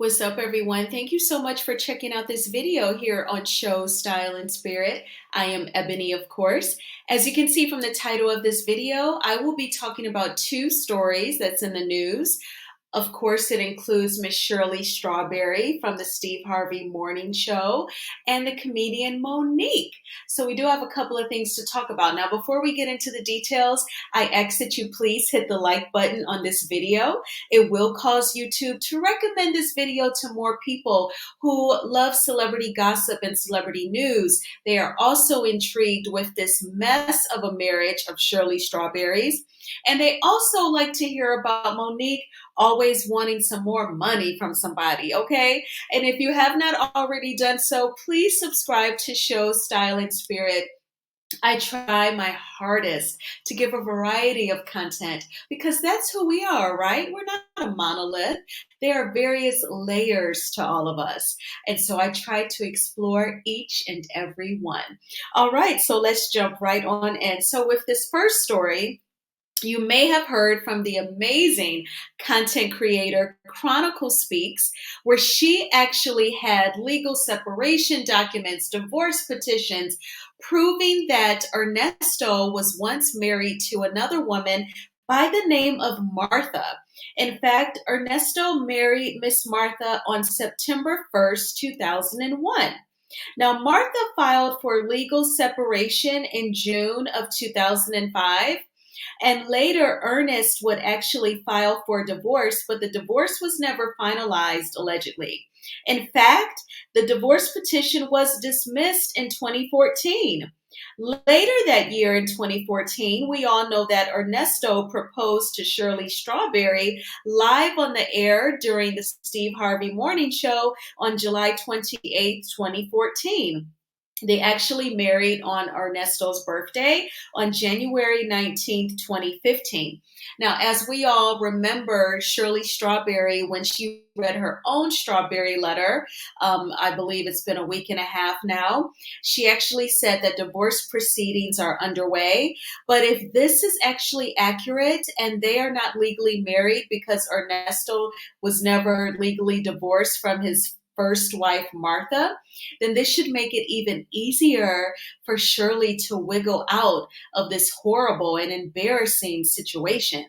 What's up, everyone? Thank you so much for checking out this video here on Show Style and Spirit. I am Ebony, of course. As you can see from the title of this video, I will be talking about two stories that's in the news. Of course, it includes Miss Shirley Strawberry from the Steve Harvey Morning Show and the comedian Monique. So we do have a couple of things to talk about. Now, before we get into the details, I ask that you please hit the like button on this video. It will cause YouTube to recommend this video to more people who love celebrity gossip and celebrity news. They are also intrigued with this mess of a marriage of Shirley Strawberry's. And they also like to hear about Monique always wanting some more money from somebody, okay? And if you have not already done so, please subscribe to Show Style and Spirit. I try my hardest to give a variety of content because that's who we are, right? We're not a monolith. There are various layers to all of us. And so I try to explore each and every one. All right, so let's jump right on in. So with this first story, you may have heard from the amazing content creator Chronicle Speaks, where she actually had legal separation documents, divorce petitions, proving that Ernesto was once married to another woman by the name of Martha. In fact, Ernesto married Miss Martha on September 1st, 2001. Now, Martha filed for legal separation in June of 2005. And later, Ernest would actually file for divorce, but the divorce was never finalized, allegedly. In fact, the divorce petition was dismissed in 2014. Later that year in 2014, we all know that Ernesto proposed to Shirley Strawberry live on the air during the Steve Harvey Morning Show on July 28th, 2014. They actually married on Ernesto's birthday on January 19th, 2015. Now, as we all remember, Shirley Strawberry, when she read her own strawberry letter, I believe it's been a week and a half now, she actually said that divorce proceedings are underway. But if this is actually accurate and they are not legally married because Ernesto was never legally divorced from his first wife, Martha, then this should make it even easier for Shirley to wiggle out of this horrible and embarrassing situation.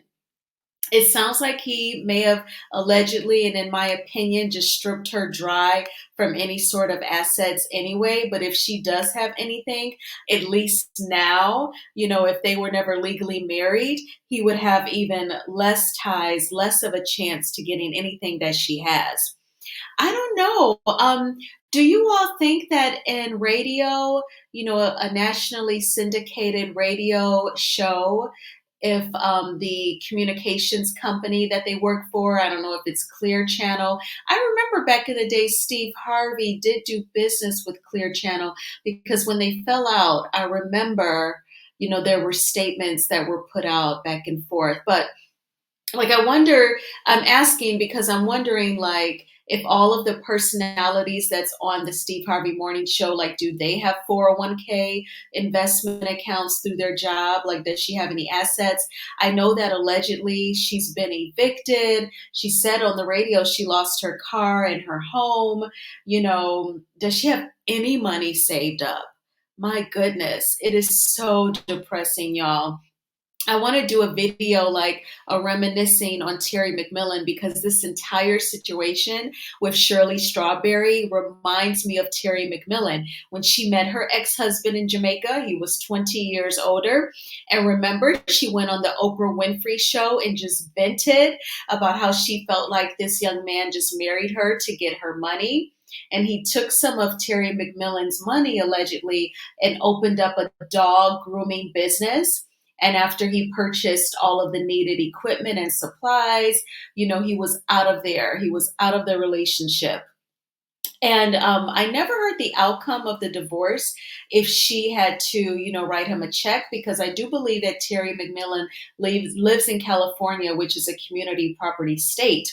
It sounds like he may have allegedly, and in my opinion, just stripped her dry from any sort of assets anyway. But if she does have anything, at least now, if they were never legally married, he would have even less ties, less of a chance to getting anything that she has. I don't know. Do you all think that in radio, a nationally syndicated radio show, if the communications company that they work for, I don't know if it's Clear Channel. I remember back in the day, Steve Harvey did do business with Clear Channel because when they fell out, I remember, there were statements that were put out back and forth. But I'm asking because I'm wondering, if all of the personalities that's on the Steve Harvey Morning Show, do they have 401k investment accounts through their job? Does she have any assets? I know that allegedly she's been evicted. She said on the radio she lost her car and her home. Does she have any money saved up? My goodness, it is so depressing, y'all. I want to do a video a reminiscing on Terry McMillan because this entire situation with Shirley Strawberry reminds me of Terry McMillan. When she met her ex-husband in Jamaica, he was 20 years older. And remember, she went on the Oprah Winfrey Show and just vented about how she felt like this young man just married her to get her money. And he took some of Terry McMillan's money, allegedly, and opened up a dog grooming business. And after he purchased all of the needed equipment and supplies, he was out of there. He was out of the relationship. And I never heard the outcome of the divorce if she had to, write him a check, because I do believe that Terry McMillan lives in California, which is a community property state.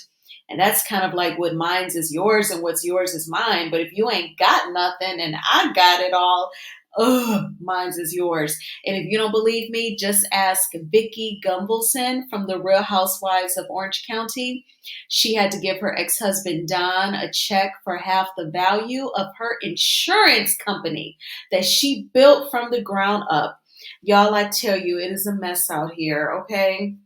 And that's kind of like what mine's is yours and what's yours is mine. But if you ain't got nothing and I got it all, Ugh, mine's is yours. And if you don't believe me, just ask Vicky Gunvalson from the Real Housewives of Orange County. She had to give her ex-husband Don a check for half the value of her insurance company that she built from the ground up. Y'all, I tell you, it is a mess out here, okay?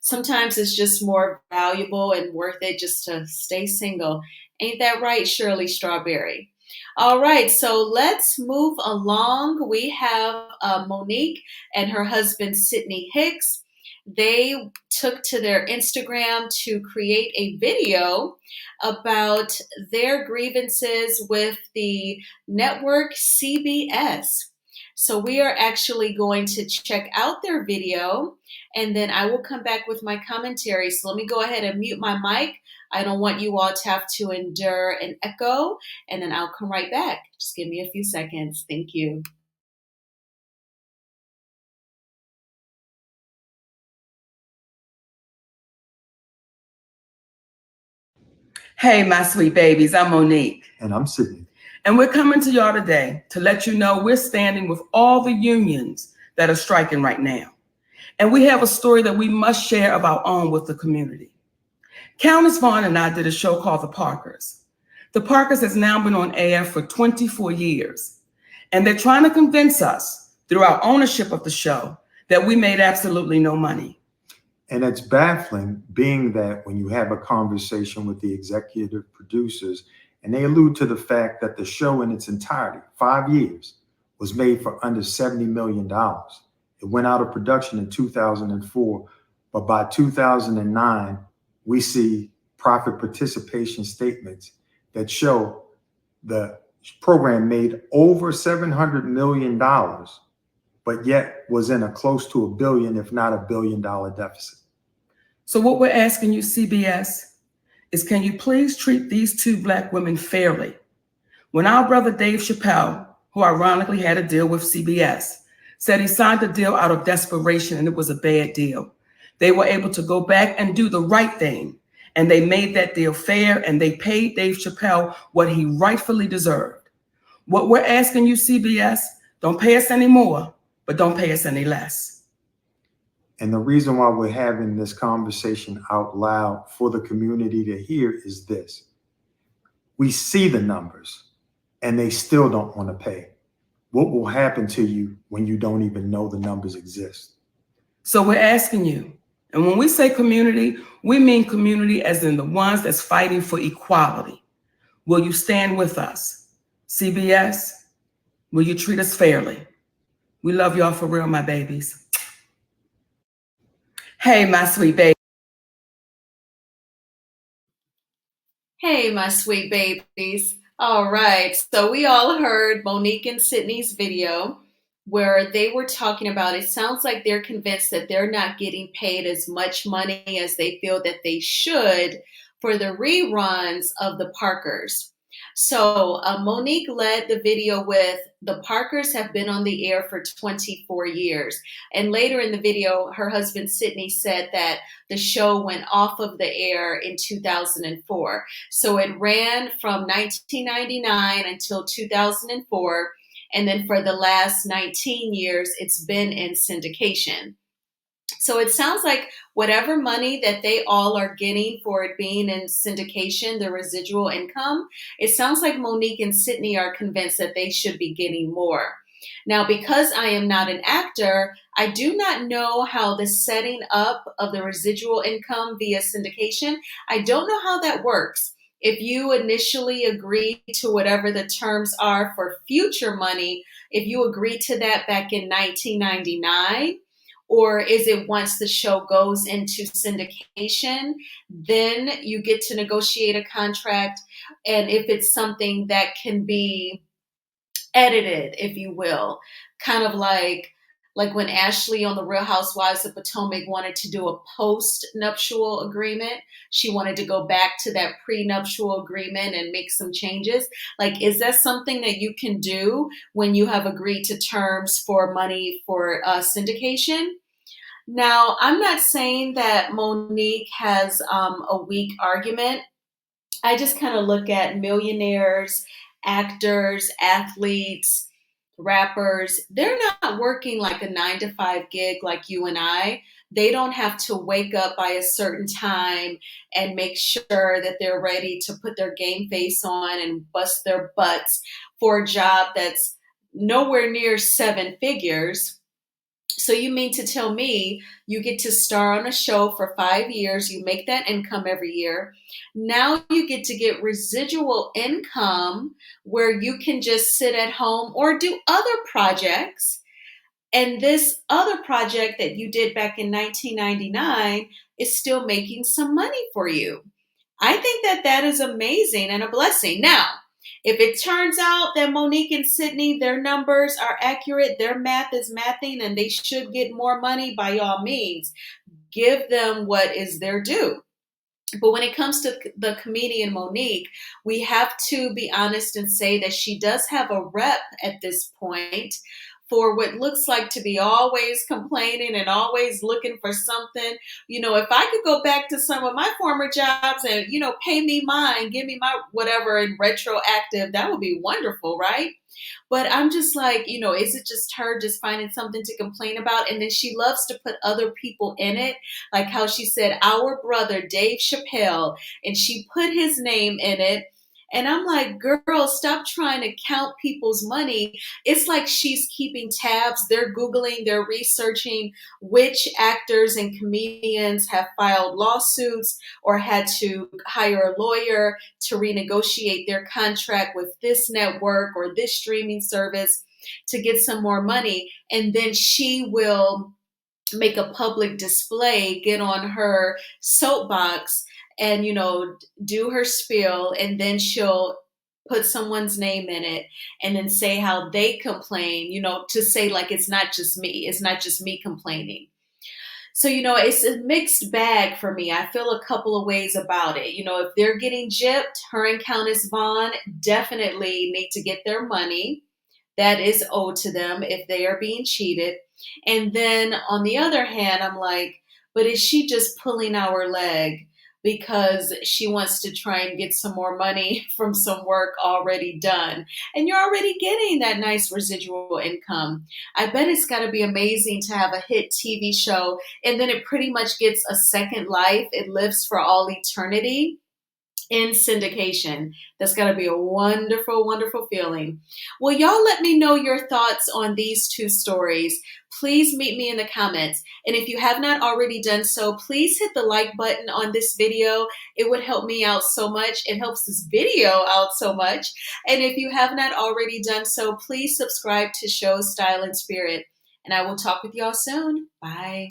Sometimes it's just more valuable and worth it just to stay single. Ain't that right, Shirley Strawberry? All right, so let's move along. We have Monique and her husband, Sydney Hicks. They took to their Instagram to create a video about their grievances with the network CBS. So we are actually going to check out their video and then I will come back with my commentary. So let me go ahead and mute my mic. I don't want you all to have to endure an echo, and then I'll come right back. Just give me a few seconds. Thank you. Hey, my sweet babies, I'm Monique. And I'm Sydney. And we're coming to y'all today to let you know we're standing with all the unions that are striking right now. And we have a story that we must share of our own with the community. Countess Vaughn and I did a show called The Parkers. The Parkers has now been on air for 24 years. And they're trying to convince us through our ownership of the show that we made absolutely no money. And it's baffling, being that when you have a conversation with the executive producers, and they allude to the fact that the show in its entirety, 5 years, was made for under $70 million. It went out of production in 2004, but by 2009, we see profit participation statements that show the program made over $700 million, but yet was in a close to $1 billion, if not $1 billion deficit. So what we're asking you, CBS, is can you please treat these two Black women fairly? When our brother Dave Chappelle, who ironically had a deal with CBS, said he signed the deal out of desperation and it was a bad deal, they were able to go back and do the right thing. And they made that deal fair and they paid Dave Chappelle what he rightfully deserved. What we're asking you, CBS, don't pay us any more, but don't pay us any less. And the reason why we're having this conversation out loud for the community to hear is this. We see the numbers and they still don't want to pay. What will happen to you when you don't even know the numbers exist? So we're asking you, and when we say community, we mean community as in the ones that's fighting for equality. Will you stand with us? CBS, will you treat us fairly? We love y'all for real, my babies. Hey, my sweet baby. Hey, my sweet babies. All right, so we all heard Monique and Sydney's video where they were talking about it sounds like they're convinced that they're not getting paid as much money as they feel that they should for the reruns of the Parkers. So Monique led the video with the Parkers have been on the air for 24 years. And later in the video, her husband Sydney said that the show went off of the air in 2004. So it ran from 1999 until 2004. And then for the last 19 years, it's been in syndication. So it sounds like whatever money that they all are getting for it being in syndication, the residual income, it sounds like Monique and Sydney are convinced that they should be getting more. Now, because I am not an actor, I do not know how the setting up of the residual income via syndication, I don't know how that works. If you initially agree to whatever the terms are for future money, if you agree to that back in 1999, or is it once the show goes into syndication, then you get to negotiate a contract? And if it's something that can be edited, if you will, kind of like when Ashley on the Real Housewives of Potomac wanted to do a post-nuptial agreement. She wanted to go back to that pre-nuptial agreement and make some changes. Like, is that something that you can do when you have agreed to terms for money for syndication? Now, I'm not saying that Monique has a weak argument. I just kind of look at millionaires, actors, athletes, rappers, they're not working like a 9 to 5 gig like you and I. They don't have to wake up by a certain time and make sure that they're ready to put their game face on and bust their butts for a job that's nowhere near 7 figures. So you mean to tell me you get to star on a show for 5 years, you make that income every year. Now you get to get residual income where you can just sit at home or do other projects. And this other project that you did back in 1999 is still making some money for you. I think that that is amazing and a blessing. Now, if it turns out that Monique and Sydney, their numbers are accurate, their math is mathing, and they should get more money, by all means, give them what is their due. But when it comes to the comedian Monique, we have to be honest and say that she does have a rep at this point for what looks like to be always complaining and always looking for something. If I could go back to some of my former jobs and, pay me mine, give me my whatever in retroactive, that would be wonderful, right? But I'm just like, is it just her just finding something to complain about? And then she loves to put other people in it, like how she said, our brother, Dave Chappelle, and she put his name in it. And I'm like, girl, stop trying to count people's money. It's like she's keeping tabs. They're Googling, they're researching which actors and comedians have filed lawsuits or had to hire a lawyer to renegotiate their contract with this network or this streaming service to get some more money. And then she will make a public display, get on her soapbox and, do her spiel, and then she'll put someone's name in it and then say how they complain, to say like, it's not just me complaining. So, it's a mixed bag for me. I feel a couple of ways about it. If they're getting gypped, her and Countess Vaughn definitely need to get their money that is owed to them if they are being cheated. And then on the other hand, I'm like, but is she just pulling our leg because she wants to try and get some more money from some work already done? And you're already getting that nice residual income. I bet it's got to be amazing to have a hit TV show and then it pretty much gets a second life. It lives for all eternity in syndication. That's got to be a wonderful, wonderful feeling. Well, y'all let me know your thoughts on these two stories. Please meet me in the comments. And if you have not already done so, please hit the like button on this video. It would help me out so much. It helps this video out so much. And if you have not already done so, please subscribe to Show Style and Spirit. And I will talk with y'all soon. Bye.